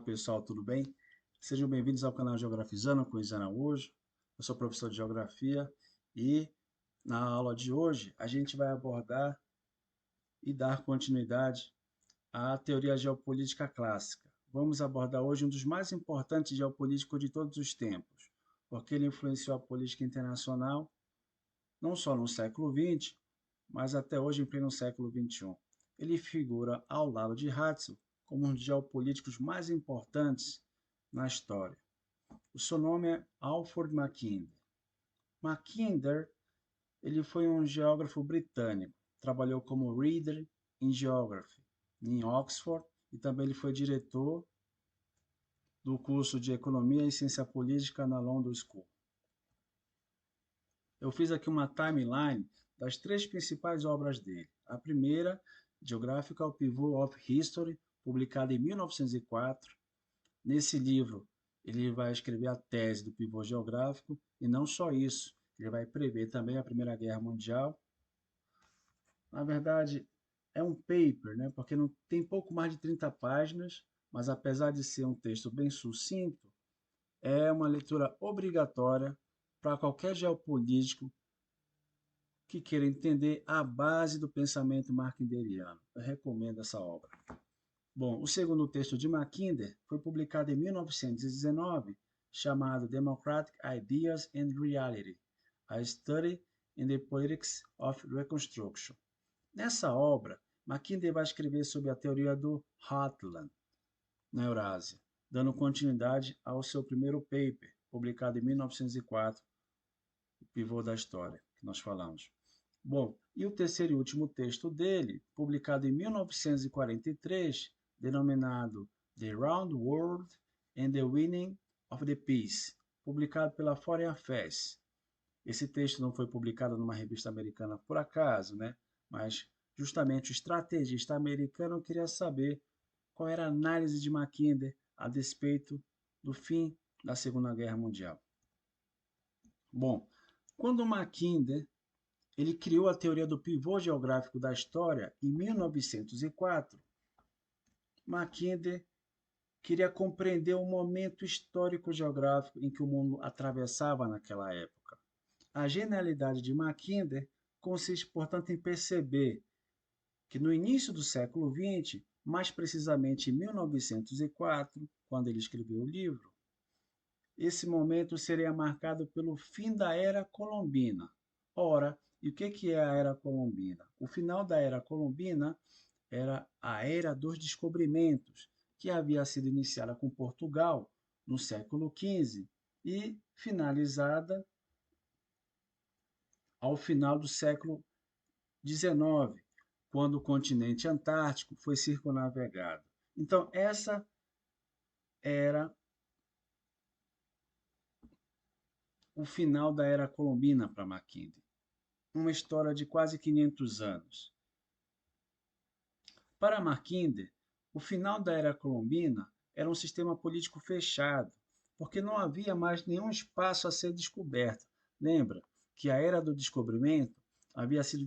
pessoal, tudo bem? Sejam bem-vindos ao canal Geografizando com Isa Araújo. Eu sou professor de Geografia e na aula de hoje a gente vai abordar e dar continuidade à teoria geopolítica clássica. Vamos abordar hoje um dos mais importantes geopolíticos de todos os tempos, porque ele influenciou a política internacional não só no século XX, mas até hoje em pleno século XXI. Ele figura ao lado de Herzl como um dos geopolíticos mais importantes na história. O seu nome é Alfred Mackinder. Mackinder ele foi um geógrafo britânico, trabalhou como Reader in Geography em Oxford e também ele foi diretor do curso de Economia e Ciência Política na London School. Eu fiz aqui uma timeline das três principais obras dele. A primeira, Geographical Pivot of History, publicada em 1904. Nesse livro, ele vai escrever a tese do pivô geográfico, e não só isso, ele vai prever também a Primeira Guerra Mundial. Na verdade, é um paper, né, porque não tem pouco mais de 30 páginas, mas apesar de ser um texto bem sucinto, é uma leitura obrigatória para qualquer geopolítico que queira entender a base do pensamento markinderiano. Eu recomendo essa obra. Bom, o segundo texto de Mackinder foi publicado em 1919, chamado Democratic Ideas and Reality, A Study in the Politics of Reconstruction. Nessa obra, Mackinder vai escrever sobre a teoria do Heartland, na Eurásia, dando continuidade ao seu primeiro paper, publicado em 1904, O Pivô da História, que nós falamos. Bom, e o terceiro e último texto dele, publicado em 1943, denominado The Round World and the Winning of the Peace, publicado pela Foreign Affairs. Esse texto não foi publicado numa revista americana por acaso, né? Mas justamente o estrategista americano queria saber qual era a análise de Mackinder a despeito do fim da Segunda Guerra Mundial. Bom, quando Mackinder ele criou a teoria do pivô geográfico da história em 1904. Mackinder queria compreender o momento histórico geográfico em que o mundo atravessava naquela época. A genialidade de Mackinder consiste, portanto, em perceber que no início do século XX, mais precisamente em 1904, quando ele escreveu o livro, esse momento seria marcado pelo fim da Era Colombina. Ora, e o que é a Era Colombina? O final da Era Colombina era a Era dos Descobrimentos, que havia sido iniciada com Portugal no século XV e finalizada ao final do século XIX, quando o continente antártico foi circunnavegado. Então, essa era o final da Era Colombina para Mackinder. Uma história de quase 500 anos. Para Mackinder, o final da Era Colombina era um sistema político fechado, porque não havia mais nenhum espaço a ser descoberto. Lembra que a Era do Descobrimento havia sido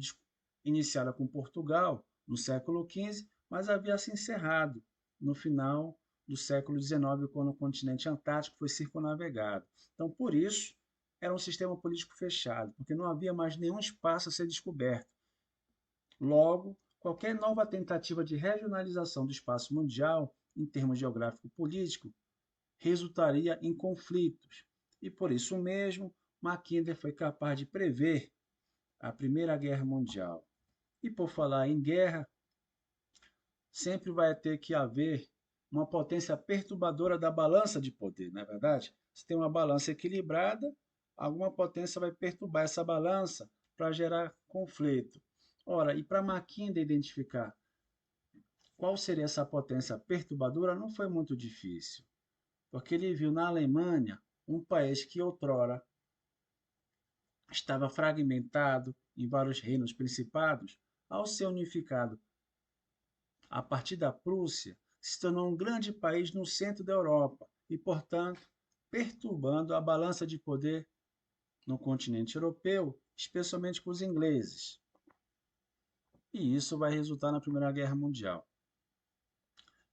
iniciada com Portugal no século XV, mas havia se encerrado no final do século XIX, quando o continente antártico foi circunnavegado. Então, por isso, era um sistema político fechado, porque não havia mais nenhum espaço a ser descoberto. Logo, qualquer nova tentativa de regionalização do espaço mundial, em termos geográfico-político, resultaria em conflitos. E por isso mesmo, Mackinder foi capaz de prever a Primeira Guerra Mundial. E por falar em guerra, sempre vai ter que haver uma potência perturbadora da balança de poder, não é verdade? Se tem uma balança equilibrada, alguma potência vai perturbar essa balança para gerar conflito. Ora, e para Mackinder identificar qual seria essa potência perturbadora não foi muito difícil, porque ele viu na Alemanha um país que outrora estava fragmentado em vários reinos principados, ao ser unificado a partir da Prússia, se tornou um grande país no centro da Europa e, portanto, perturbando a balança de poder no continente europeu, especialmente com os ingleses. E isso vai resultar na Primeira Guerra Mundial.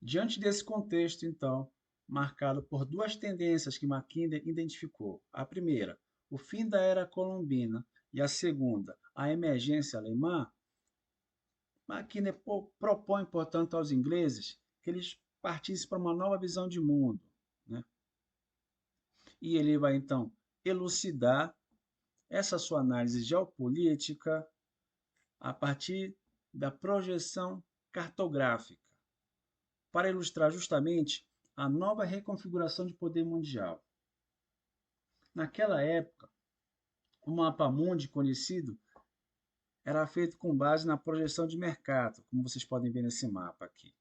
Diante desse contexto, então, marcado por duas tendências que Mackinder identificou. A primeira, o fim da era colombina, e a segunda, a emergência alemã. Mackinder propõe, portanto, aos ingleses que eles partissem para uma nova visão de mundo, né? E ele vai, então, elucidar essa sua análise geopolítica a partir da projeção cartográfica, para ilustrar justamente a nova reconfiguração de poder mundial. Naquela época, o mapa mundi conhecido era feito com base na projeção de Mercator, como vocês podem ver nesse mapa aqui.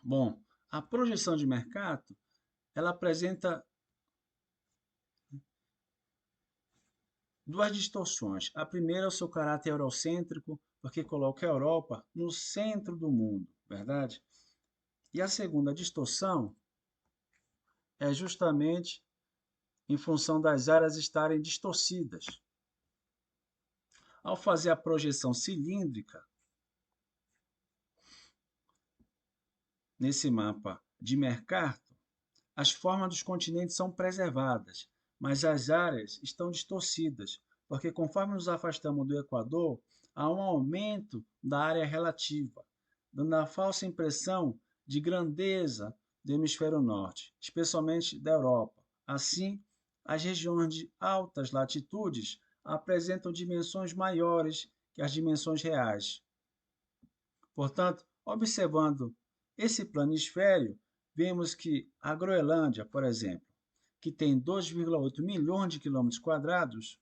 Bom, a projeção de Mercator, ela apresenta duas distorções. A primeira é o seu caráter eurocêntrico, porque coloca a Europa no centro do mundo, verdade? E a segunda distorção é justamente em função das áreas estarem distorcidas. Ao fazer a projeção cilíndrica, nesse mapa de Mercator, as formas dos continentes são preservadas, mas as áreas estão distorcidas, porque conforme nos afastamos do Equador, há um aumento da área relativa, dando a falsa impressão de grandeza do hemisfério norte, especialmente da Europa. Assim, as regiões de altas latitudes apresentam dimensões maiores que as dimensões reais. Portanto, observando esse planisfério, vemos que a Groenlândia, por exemplo, que tem 2,8 milhões de quilômetros quadrados,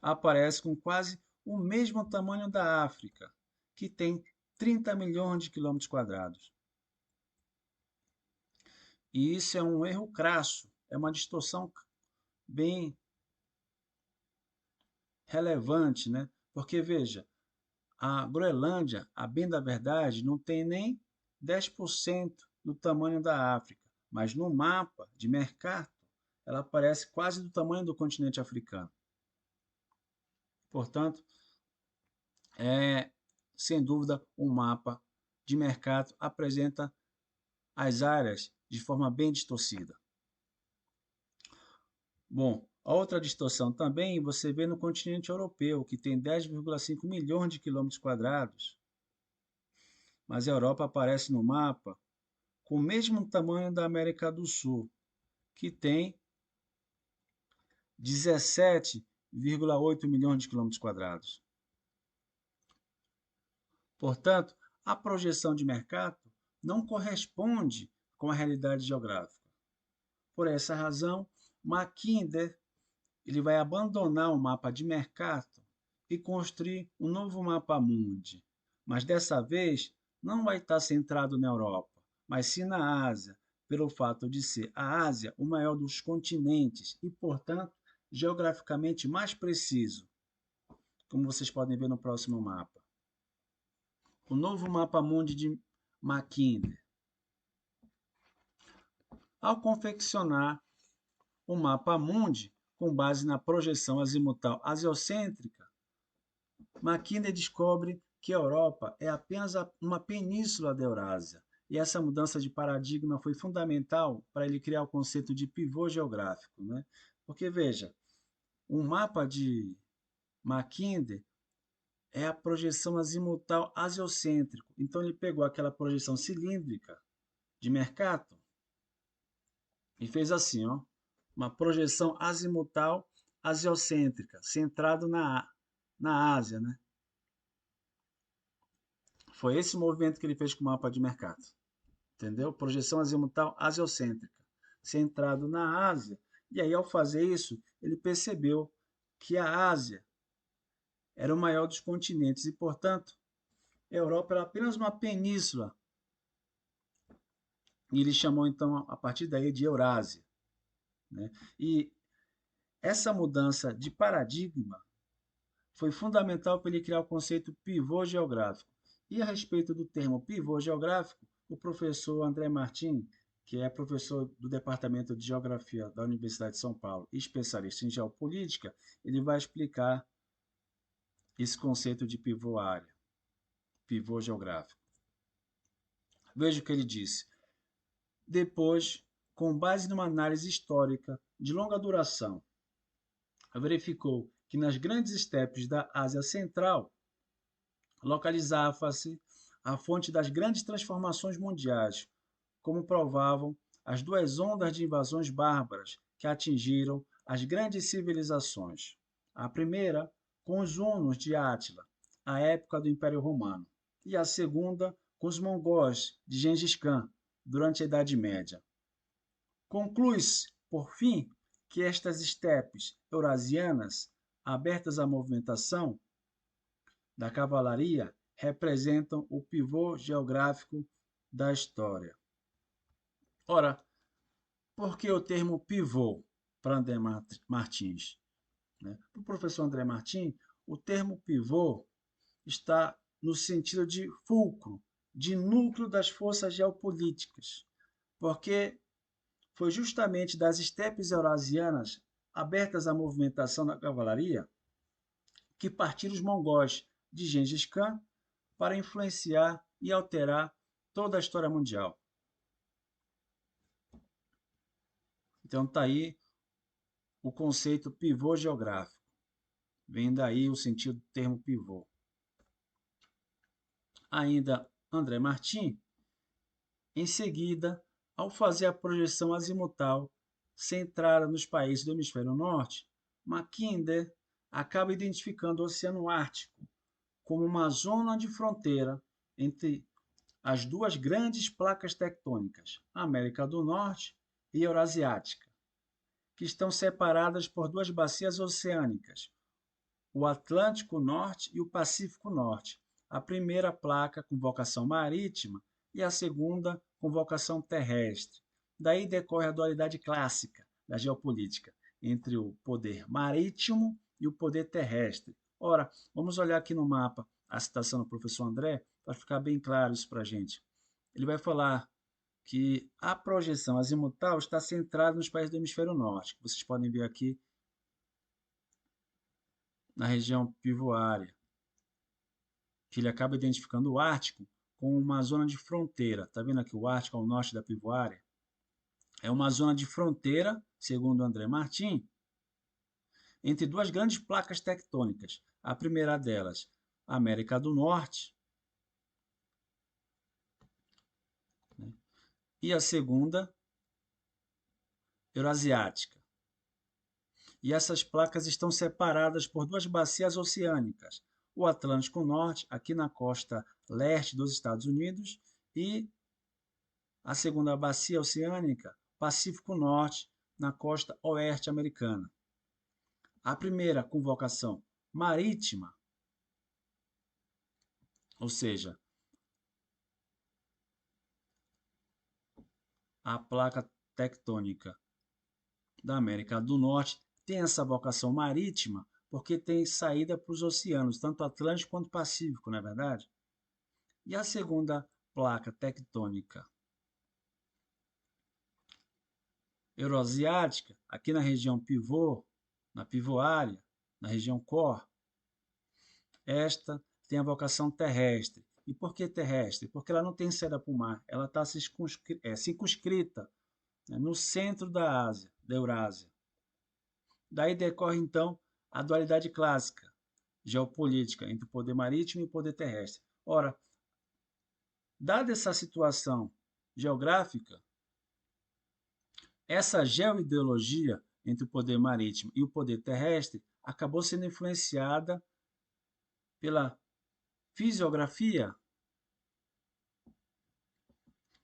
aparece com quase o mesmo tamanho da África, que tem 30 milhões de quilômetros quadrados. E isso é um erro crasso, é uma distorção bem relevante, né? Porque, veja, a Groenlândia, a bem da verdade, não tem nem 10% do tamanho da África, mas no mapa de Mercator, ela aparece quase do tamanho do continente africano. Portanto, sem dúvida, o mapa de Mercator apresenta as áreas de forma bem distorcida. Bom, a outra distorção também você vê no continente europeu, que tem 10,5 milhões de quilômetros quadrados, mas a Europa aparece no mapa com o mesmo tamanho da América do Sul, que tem 17,8 milhões de quilômetros quadrados. Portanto, a projeção de Mercator não corresponde com a realidade geográfica. Por essa razão, Mackinder ele vai abandonar o mapa de Mercator e construir um novo mapa mundi, mas dessa vez não vai estar centrado na Europa, mas sim na Ásia, pelo fato de ser a Ásia o maior dos continentes e, portanto, geograficamente mais preciso, como vocês podem ver no próximo mapa. O novo mapa mundi de Mackinder. Ao confeccionar o mapa mundi com base na projeção azimutal aziocêntrica, Mackinder descobre que a Europa é apenas uma península da Eurásia, e essa mudança de paradigma foi fundamental para ele criar o conceito de pivô geográfico, né? Porque, veja, o mapa de Mackinder é a projeção azimutal aziocêntrico. Então, ele pegou aquela projeção cilíndrica de Mercator e fez assim, ó, uma projeção azimutal aziocêntrica, centrado na Ásia, né? Foi esse movimento que ele fez com o mapa de Mercator. Entendeu? Projeção azimutal aziocêntrica, centrado na Ásia. E aí, ao fazer isso, ele percebeu que a Ásia era o maior dos continentes e, portanto, a Europa era apenas uma península. E ele chamou, então, a partir daí, de Eurásia, né? E essa mudança de paradigma foi fundamental para ele criar o conceito pivô geográfico. E a respeito do termo pivô geográfico, o professor André Martin, que é professor do Departamento de Geografia da Universidade de São Paulo e especialista em geopolítica, ele vai explicar esse conceito de pivô área, pivô geográfico. Veja o que ele disse. Depois, com base numa análise histórica de longa duração, verificou que nas grandes estepes da Ásia Central localizava-se a fonte das grandes transformações mundiais, como provavam as duas ondas de invasões bárbaras que atingiram as grandes civilizações. A primeira, com os hunos de Átila, a época do Império Romano, e a segunda, com os mongóis de Gengis Khan, durante a Idade Média. Conclui-se, por fim, que estas estepes eurasianas, abertas à movimentação da cavalaria, representam o pivô geográfico da história. Ora, por que o termo pivô para André Martins? Para o professor André Martins, o termo pivô está no sentido de fulcro, de núcleo das forças geopolíticas, porque foi justamente das estepes eurasianas abertas à movimentação da cavalaria que partiram os mongóis de Gengis Khan para influenciar e alterar toda a história mundial. Então está aí o conceito pivô geográfico. Vem daí o sentido do termo pivô. Ainda André Martins, em seguida, ao fazer a projeção azimutal centrada nos países do hemisfério norte, Mackinder acaba identificando o Oceano Ártico como uma zona de fronteira entre as duas grandes placas tectônicas, a América do Norte e Eurasiática, que estão separadas por duas bacias oceânicas, o Atlântico Norte e o Pacífico Norte, a primeira placa com vocação marítima e a segunda com vocação terrestre. Daí decorre a dualidade clássica da geopolítica entre o poder marítimo e o poder terrestre. Ora, vamos olhar aqui no mapa a citação do professor André para ficar bem claro isso para a gente. Ele vai falar que a projeção azimutal está centrada nos países do hemisfério norte, que vocês podem ver aqui na região pivoária, que ele acaba identificando o Ártico como uma zona de fronteira. Está vendo aqui o Ártico ao norte da pivoária? É uma zona de fronteira, segundo André Martins, entre duas grandes placas tectônicas. A primeira delas, a América do Norte, e a segunda, Eurasiática. E essas placas estão separadas por duas bacias oceânicas, o Atlântico Norte, aqui na costa leste dos Estados Unidos, e a segunda bacia oceânica, Pacífico Norte, na costa oeste americana. A primeira com vocação marítima, ou seja, a placa tectônica da América do Norte tem essa vocação marítima porque tem saída para os oceanos, tanto Atlântico quanto Pacífico, não é verdade? E a segunda placa tectônica euroasiática, aqui na região pivô, na pivoária, na região core, esta tem a vocação terrestre. E por que terrestre? Porque ela não tem saída para o mar, ela está circunscrita, no centro da Ásia, da Eurásia. Daí decorre, então, a dualidade clássica geopolítica entre o poder marítimo e o poder terrestre. Ora, dada essa situação geográfica, essa geoideologia entre o poder marítimo e o poder terrestre acabou sendo influenciada pela fisiografia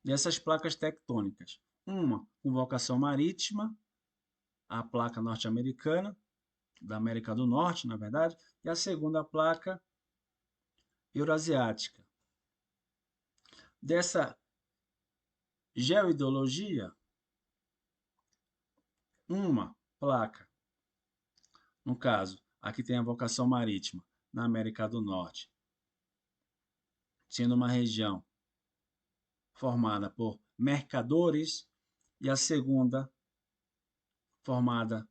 dessas placas tectônicas. Uma com vocação marítima, a placa norte-americana, da América do Norte, na verdade, e a segunda placa eurasiática. Dessa geoideologia, uma placa, no caso, aqui tem a vocação marítima, na América do Norte, sendo uma região formada por mercadores, e a segunda formada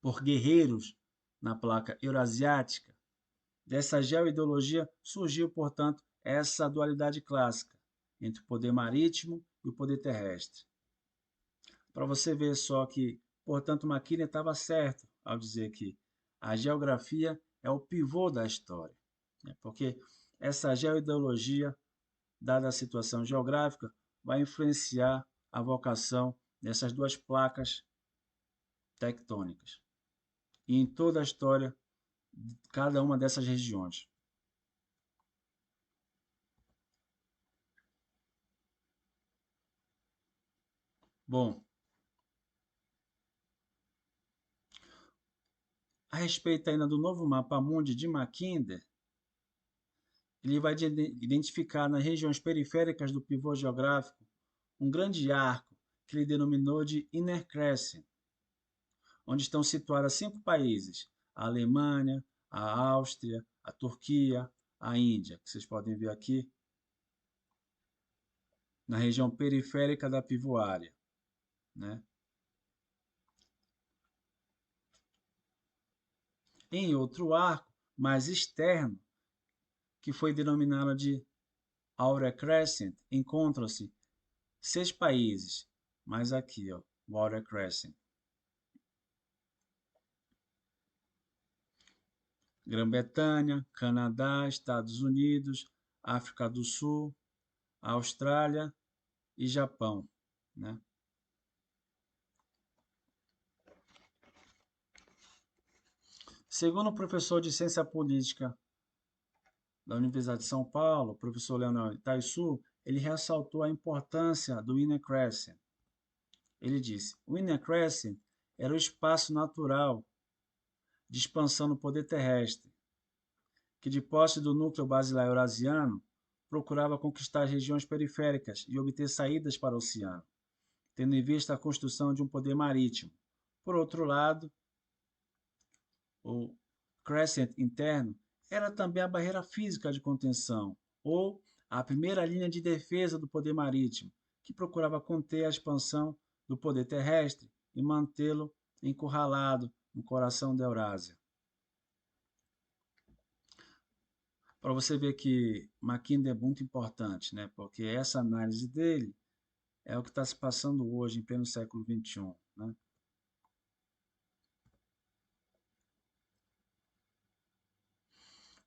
por guerreiros na placa eurasiática, Dessa geoideologia surgiu, portanto, essa dualidade clássica entre o poder marítimo e o poder terrestre. Para você ver só que, portanto, McKinney estava certo ao dizer que a geografia é o pivô da história, né? Porque essa geoideologia, dada a situação geográfica, vai influenciar a vocação dessas duas placas tectônicas e em toda a história de cada uma dessas regiões. Bom, a respeito ainda do novo mapa mundi de Mackinder, ele vai identificar nas regiões periféricas do pivô geográfico um grande arco que ele denominou de Inner Crescent, onde estão situados 5 países: a Alemanha, a Áustria, a Turquia, a Índia, que vocês podem ver aqui na região periférica da pivoária, né? Em outro arco, mais externo, que foi denominado de Outer Crescent, encontram-se 6 países, mas aqui, ó, o Outer Crescent: Grã-Bretanha, Canadá, Estados Unidos, África do Sul, Austrália e Japão, né? Segundo o professor de Ciência Política da Universidade de São Paulo, o professor Leonel Itaisu, ele ressaltou a importância do Inner Crescent. Ele disse: o Inner Crescent era o espaço natural de expansão no poder terrestre, que de posse do núcleo basilar eurasiano, procurava conquistar as regiões periféricas e obter saídas para o oceano, tendo em vista a construção de um poder marítimo. Por outro lado, o crescent interno era também a barreira física de contenção, ou a primeira linha de defesa do poder marítimo, que procurava conter a expansão do poder terrestre e mantê-lo encurralado no coração da Eurásia. Para você ver que Mackinder é muito importante, né? Porque essa análise dele é o que está se passando hoje, em pleno século XXI, né?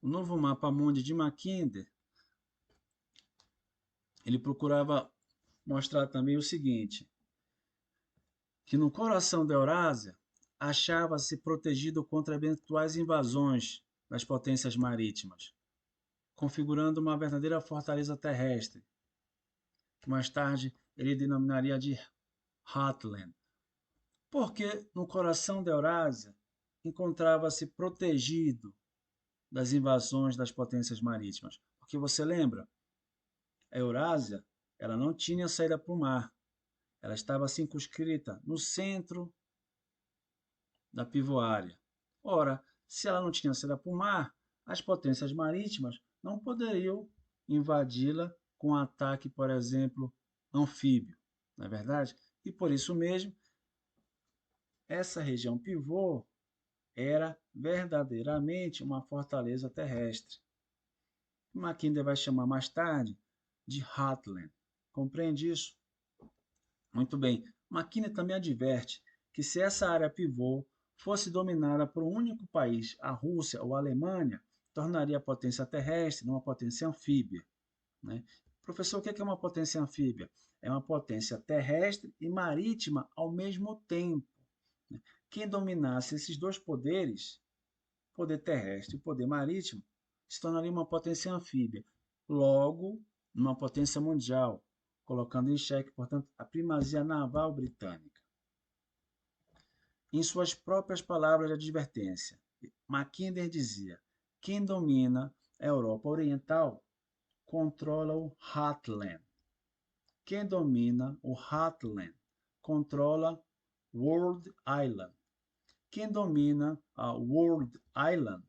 O novo mapa mundi de Mackinder, ele procurava mostrar também o seguinte, que no coração da Eurásia achava-se protegido contra eventuais invasões das potências marítimas, configurando uma verdadeira fortaleza terrestre, que mais tarde ele denominaria de Heartland, porque no coração da Eurásia encontrava-se protegido das invasões das potências marítimas. Porque você lembra, a Eurásia ela não tinha saída para o mar, ela estava circunscrita no centro da pivoária. Ora, se ela não tinha saída para o mar, as potências marítimas não poderiam invadi-la com ataque, por exemplo, anfíbio, não é verdade? E por isso mesmo, essa região pivô era verdadeiramente uma fortaleza terrestre. Mackinder vai chamar mais tarde de Heartland. Compreende isso? Muito bem. Mackinder também adverte que se essa área pivô fosse dominada por um único país, a Rússia ou a Alemanha, tornaria a potência terrestre numa potência anfíbia, né? Professor, o que é uma potência anfíbia? É uma potência terrestre e marítima ao mesmo tempo, né? Quem dominasse esses dois poderes, poder terrestre e poder marítimo, se tornaria uma potência anfíbia, logo, uma potência mundial, colocando em xeque, portanto, a primazia naval britânica. Em suas próprias palavras de advertência, Mackinder dizia: quem domina a Europa Oriental controla o Heartland. Quem domina o Heartland controla World Island. Quem domina a World Island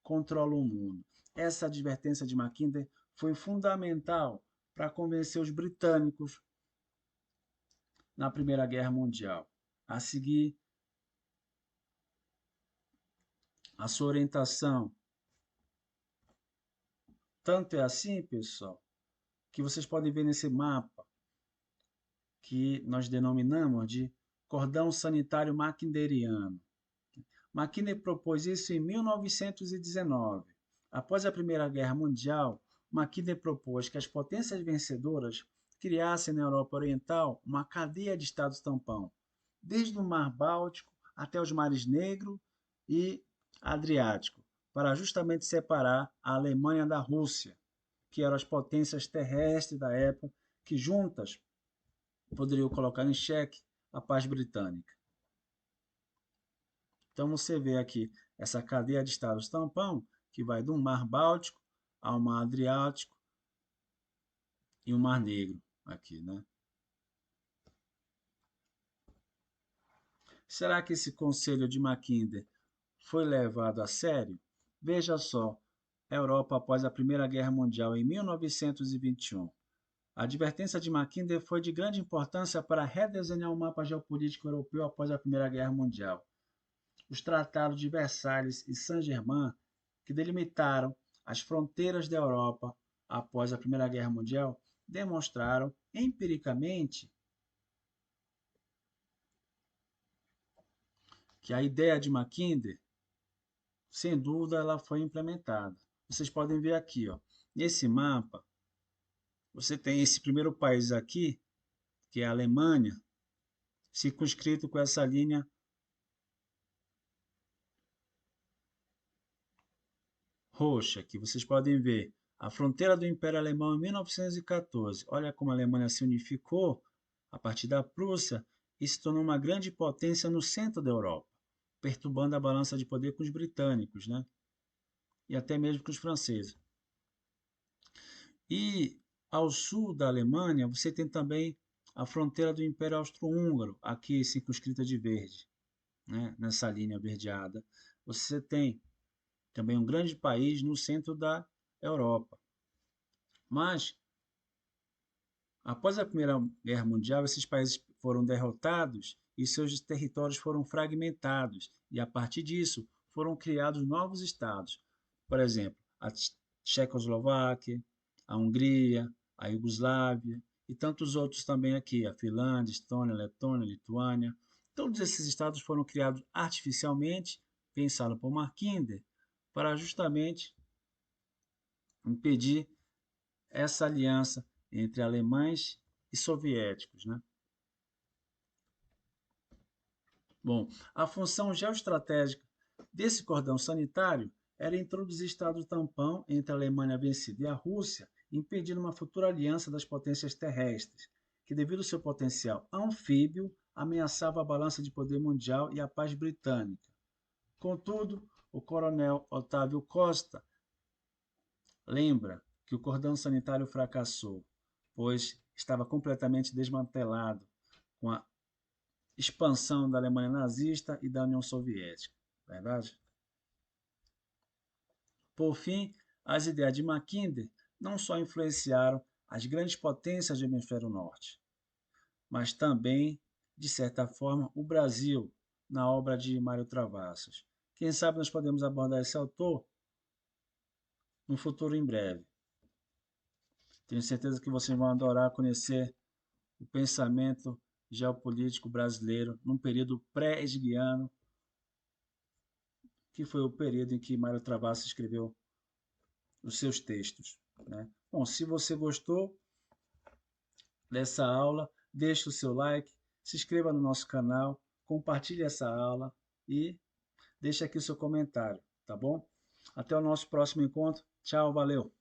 controla o mundo. Essa advertência de Mackinder foi fundamental para convencer os britânicos na Primeira Guerra Mundial a seguir a sua orientação Tanto é assim, pessoal, que vocês podem ver nesse mapa que nós denominamos de cordão sanitário mackinderiano. Mackinder propôs isso em 1919. Após a Primeira Guerra Mundial, Mackinder propôs que as potências vencedoras criassem na Europa Oriental uma cadeia de estados tampão, desde o Mar Báltico até os mares Negro e Adriático, para justamente separar a Alemanha da Rússia, que eram as potências terrestres da época, que juntas poderiam colocar em xeque a paz britânica. Então você vê aqui essa cadeia de estados tampão, que vai do Mar Báltico ao Mar Adriático e o Mar Negro aqui, né? Será que esse conselho de Mackinder foi levado a sério? Veja só, a Europa após a Primeira Guerra Mundial em 1921. A advertência de Mackinder foi de grande importância para redesenhar o mapa geopolítico europeu após a Primeira Guerra Mundial. Os tratados de Versalhes e Saint-Germain, que delimitaram as fronteiras da Europa após a Primeira Guerra Mundial, demonstraram empiricamente que a ideia de Mackinder, sem dúvida, ela foi implementada. Vocês podem ver aqui, ó, nesse mapa, você tem esse primeiro país aqui, que é a Alemanha, circunscrito com essa linha roxa, que vocês podem ver a fronteira do Império Alemão em 1914. Olha como a Alemanha se unificou a partir da Prússia e se tornou uma grande potência no centro da Europa, perturbando a balança de poder com os britânicos, né? E até mesmo com os franceses. E ao sul da Alemanha, você tem também a fronteira do Império Austro-Húngaro, aqui circunscrita de verde, né? Nessa linha verdeada. Você tem também um grande país no centro da Europa. Mas, após a Primeira Guerra Mundial, esses países foram derrotados e seus territórios foram fragmentados, e a partir disso foram criados novos estados. Por exemplo, a Tchecoslováquia, a Hungria, a Iugoslávia e tantos outros também aqui, a Finlândia, Estônia, Letônia, Lituânia. Todos esses estados foram criados artificialmente, pensados por Mackinder, para justamente impedir essa aliança entre alemães e soviéticos, né? Bom, a função geoestratégica desse cordão sanitário era introduzir estado tampão entre a Alemanha vencida e a Rússia, impedindo uma futura aliança das potências terrestres, que devido ao seu potencial anfíbio, ameaçava a balança de poder mundial e a paz britânica. Contudo, o coronel Otávio Costa lembra que o cordão sanitário fracassou, pois estava completamente desmantelado com a expansão da Alemanha nazista e da União Soviética. Verdade? Por fim, as ideias de Mackinder não só influenciaram as grandes potências do hemisfério norte, mas também, de certa forma, o Brasil, na obra de Mário Travassos. Quem sabe nós podemos abordar esse autor no futuro em breve. Tenho certeza que vocês vão adorar conhecer o pensamento geopolítico brasileiro num período pré-hegeliano, que foi o período em que Mário Travassos escreveu os seus textos, né? Bom, se você gostou dessa aula, deixe o seu like, se inscreva no nosso canal, compartilhe essa aula e deixe aqui o seu comentário, tá bom? Até o nosso próximo encontro. Tchau, valeu!